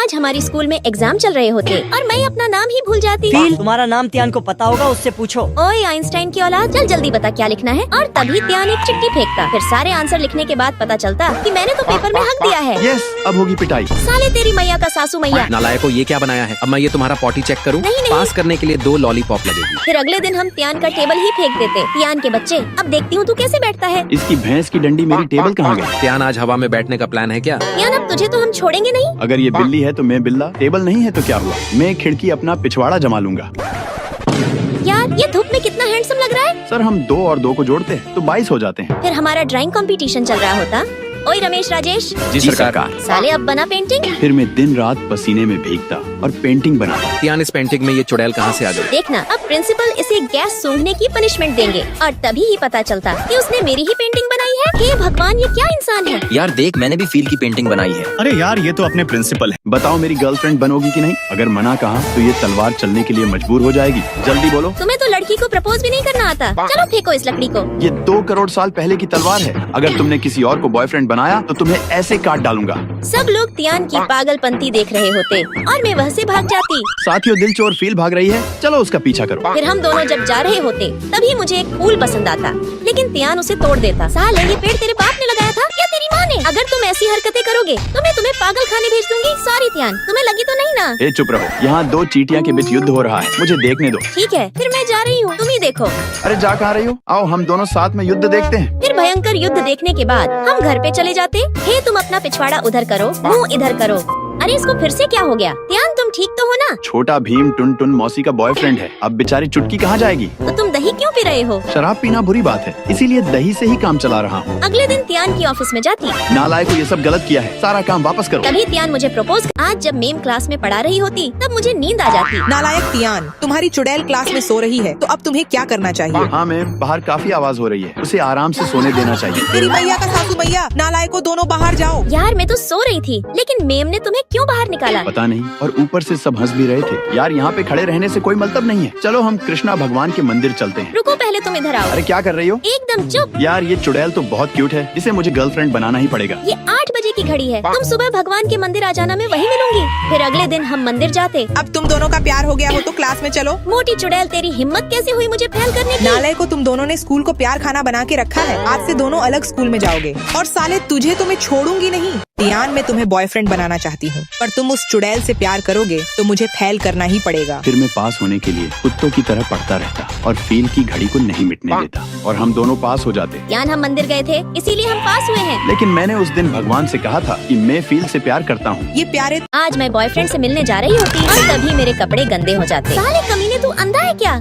आज हमारी स्कूल में एग्जाम चल रहे होते और मैं अपना नाम ही भूल जाती। तुम्हारा नाम त्यान को पता होगा, उससे पूछो। ओए आइंस्टाइन की औलाद, चल जल्दी बता क्या लिखना है। और तभी त्यान एक चिट्ठी फेंकता। फिर सारे आंसर लिखने के बाद पता चलता कि मैंने तो पेपर में हक दिया है। यस, अब होगी पिटाई। साले तेरी मैया का सासू मैया। नालायको, ये क्या बनाया है? अब मैं ये तुम्हारा पॉटी चेक करूं? नहीं। पास करने के लिए 2 लॉलीपॉप लगेगी। फिर अगले दिन हम त्यान का टेबल ही फेंक देते। त्यान के बच्चे, अब देखती हूँ तू कैसे बैठता है। इसकी भैंस की डंडी मेरी टेबल कहाँ गई? त्यान, आज हवा में बैठने का प्लान है क्या? त्यान, अब तुझे तो हम छोड़ेंगे नहीं। अगर ये बिल्ली है तो मैं बिल्ला, टेबल नहीं है तो क्या हुआ? मैं खिड़की अपना पिछवाड़ा जमा लूंगा। यार, ये धूप में कितना हैंडसम लग रहा है। सर, हम 2 और 2 को जोड़ते हैं तो 22 हो जाते हैं। फिर हमारा ड्राइंग कंपटीशन चल रहा होता। ओए रमेश राजेश, जी सरकार। साले अब बना पेंटिंग। फिर मैं दिन रात पसीने में भीगता और पेंटिंग बनाता। त्यान, इस पेंटिंग में ये चुड़ैल कहाँ से आ गई? देखना, अब प्रिंसिपल इसे गैस सूंघने की पनिशमेंट देंगे और तभी ही पता चलता कि उसने मेरी ही पेंटिंग बनाई है। हे भगवान, ये क्या इंसान है। यार देख, मैंने भी फील की पेंटिंग बनाई है। अरे यार, ये तो अपने प्रिंसिपल है। बताओ मेरी गर्लफ्रेंड बनोगी कि नहीं? अगर मना कहा तो ये तलवार चलने के लिए मजबूर हो जाएगी। जल्दी बोलो। तुम्हें तो लड़की को प्रपोज भी नहीं करना आता। चलो फेंको इस लकड़ी को। ये 2 करोड़ साल पहले की तलवार है। अगर तुमने किसी और को बॉयफ्रेंड बनाया तो तुम्हें ऐसे काट डालूंगा। सब लोग त्यान की पागलपंती देख रहे होते और मैं वहाँ से भाग जाती। साथियों, दिल चोर फील भाग रही है, चलो उसका पीछा करो। फिर हम दोनों जब जा रहे होते तभी मुझे एक फूल पसंद आता, लेकिन त्यान उसे तोड़ देता। साले, ये पेड़ तेरे बाप ने लगाया था या तेरी माँ ने? अगर तुम ऐसी हरकतें करोगे तो मैं तुम्हें पागल खाने भेज दूंगी। सॉरी त्यान, तुम्हें लगी तो नहीं ना? ए चुप रहो, यहाँ 2 चींटियां के बीच युद्ध हो रहा है, मुझे देखने दो। ठीक है, फिर मैं जा रही हूँ, तुम ही देखो। अरे जा कहाँ रही हो? आओ हम दोनों साथ में युद्ध देखते हैं। फिर भयंकर युद्ध देखने के बाद हम घर पे चले जाते। हे तुम अपना पिछवाड़ा उधर करो, मुंह इधर करो। अरे इसको फिर से क्या हो गया? त्यान, तुम ठीक तो हो ना? छोटा भीम टुन टुन मौसी का बॉयफ्रेंड है। अब बेचारी चुटकी कहाँ जाएगी? तो तुम दही क्यों पी रहे हो? शराब पीना बुरी बात है, इसीलिए दही से ही काम चला रहा हूँ। अगले दिन त्यान की ऑफिस में जाती। नालायक को ये सब गलत किया है, सारा काम वापस करो। तभी त्यान मुझे प्रपोज। आज जब मेम क्लास में पढ़ा रही होती तब मुझे नींद आ जाती। नालायक त्यान, तुम्हारी चुड़ैल क्लास में सो रही है तो अब तुम्हें क्या करना चाहिए? हाँ मैम, बाहर काफी आवाज हो रही है, उसे आराम से सोने देना चाहिए। तेरी मैया का सासू मैया, नालायको दोनों बाहर जाओ। यार, मैं तो सो रही थी, लेकिन मेम ने तुम्हें क्यों बाहर निकाला? पता नहीं, और ऊपर से सब हंस भी रहे थे। यार, यहाँ पे खड़े रहने से कोई मतलब नहीं है। चलो हम कृष्णा भगवान के मंदिर चलते हैं। रुको, पहले तुम इधर आओ। अरे क्या कर रही हो? एकदम चुप। यार, ये चुड़ैल तो बहुत क्यूट है, इसे मुझे गर्लफ्रेंड बनाना ही पड़ेगा। ये 8 बजे की घड़ी है, तुम सुबह भगवान के मंदिर आ जाना, मैं वहीं मिलूंगी। फिर अगले दिन हम मंदिर जाते। अब तुम दोनों का प्यार हो गया हो तो क्लास में चलो। मोटी चुड़ैल, तेरी हिम्मत कैसे हुई मुझे फेल करने की? नालायको, तुम दोनों ने स्कूल को प्यार खाना बना के रखा है। आज से दोनों अलग स्कूल में जाओगे। और साले, तुझे तो मैं छोड़ूंगी नहीं। त्यान, मैं तुम्हें बॉयफ्रेंड बनाना चाहती हूँ, पर तुम उस चुड़ैल से प्यार करोगे तो मुझे फेल करना ही पड़ेगा। फिर मैं पास होने के लिए कुत्तों की तरह पढ़ता रहता और फील की घड़ी को नहीं मिटने देता, और हम दोनों पास हो जाते। त्यान, हम मंदिर गए थे, इसीलिए हम पास हुए हैं। लेकिन मैंने उस दिन भगवान से कहा था कि मैं फील से प्यार करता हूँ। ये प्यारे। आज मैं बॉयफ्रेंड से मिलने जा रही होती और तभी मेरे कपड़े गंदे हो जाते। साले कमीने, तू अंधा है क्या?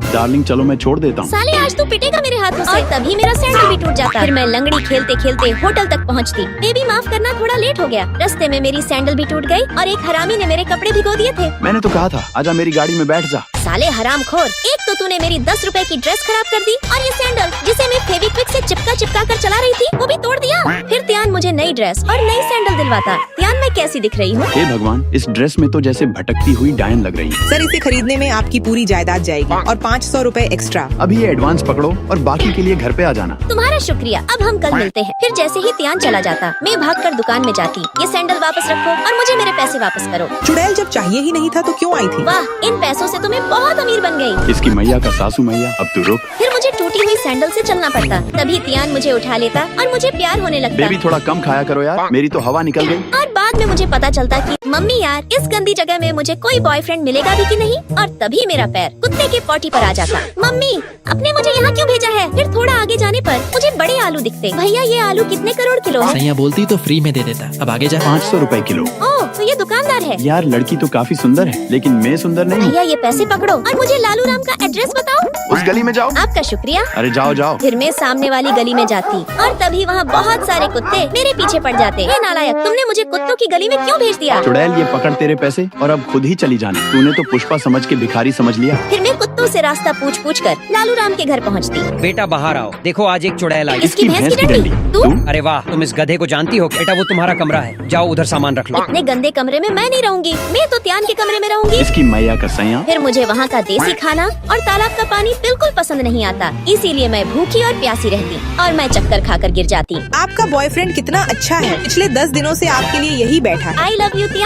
डार्लिंग, चलो मैं छोड़ देता हूँ। साले, आज तू पिटेगा मेरे हाथों से। और तभी मेरा सैंडल भी टूट जाता। फिर मैं लंगड़ी खेलते खेलते होटल तक पहुँचती। बेबी, माफ करना, थोड़ा लेट हो गया। रास्ते में मेरी सैंडल भी टूट गई और एक हरामी ने मेरे कपड़े भिगो दिए थे। मैंने तो कहा था आजा मेरी गाड़ी में बैठ जा। साले हरामखोर, एक तो तूने मेरी 10 रुपए की ड्रेस खराब कर दी और ये सैंडल जिसे मैं फेविक्विक से चिपका कर चला रही थी वो भी तोड़ दिया। फिर त्यान मुझे नई ड्रेस और नई सैंडल दिलवाता। त्यान, मैं कैसी दिख रही हूँ? हे भगवान, इस ड्रेस में तो जैसे भटकती हुई डायन लग रही है। सर, इसे खरीदने में आपकी पूरी जायदाद जाएगी और 500 रुपए एक्स्ट्रा। अभी ये एडवांस पकड़ो और बाकी के लिए घर पे आ जाना। तुम्हारा शुक्रिया, अब हम कल मिलते हैं। फिर जैसे ही त्यान चला जाता, मैं भागकर दुकान में जाती। ये सैंडल वापस रखो और मुझे मेरे पैसे वापस करो। चुड़ैल जब चाहिए ही नहीं था तो क्यों आई थी? वाह, इन पैसों से तो मैं बहुत अमीर बन गई। इसकी मैया का सासू मैया, अब तू रुक। फिर मुझे टूटी हुई सैंडल से चलना पड़ता। तभी त्यान मुझे उठा लेता और मुझे प्यार होने लगता। बेबी, थोड़ा कम खाया करो यार, मेरी तो हवा निकल गई। और बाद में मुझे पता चलता कि मम्मी यार, इस गंदी जगह में मुझे कोई बॉयफ्रेंड मिलेगा भी कि नहीं। और तभी मेरा पैर कुत्ते के पॉटी पर आ जाता। मम्मी, आपने मुझे यहाँ क्यों भेजा है? फिर थोड़ा आगे जाने पर मुझे बड़े आलू दिखते। भैया, ये आलू कितने करोड़ किलो है? सैया बोलती तो फ्री में दे देता। अब आगे जा। 500 रुपए किलो। ओह, तो ये दुकानदार है। यार, लड़की तो काफी सुंदर है, लेकिन मैं सुंदर नहीं हूँ। भैया, ये पैसे पकड़ो और मुझे लालू राम का एड्रेस बताओ। उस गली में जाओ। आपका शुक्रिया। अरे जाओ जाओ। फिर मैं सामने वाली गली में जाती और तभी वहाँ बहुत सारे कुत्ते मेरे पीछे पड़ जाते। हे नालायक, तुमने मुझे कुत्तों की गली में क्यों भेज दिया? चुड़ैल, ये पकड़ तेरे पैसे और अब खुद ही चली जाना। तूने तो पुष्पा समझ के भिखारी समझ लिया। फिर मैं कुत्तों से रास्ता पूछ कर लालू राम के घर पहुँचती। बेटा बाहर आओ, देखो आज एक चुड़ैल आई। इसकी भैंस की डंडी। तू? अरे वाह, तुम इस गधे को जानती हो? बेटा, वो तुम्हारा कमरा है, जाओ उधर सामान रख लो। इतने गंदे कमरे में मैं नहीं रहूंगी, मैं तो त्यान के कमरे में रहूंगी। इसकी मैया का सैया। फिर मुझे वहाँ का देसी खाना और तालाब का पानी बिल्कुल पसंद नहीं आता, इसीलिए मैं भूखी और प्यासी रहती और मैं चक्कर खाकर गिर जाती। आपका बॉयफ्रेंड कितना अच्छा है, पिछले 10 दिनों से आपके लिए यही बैठा है। आई लव यू त्यान।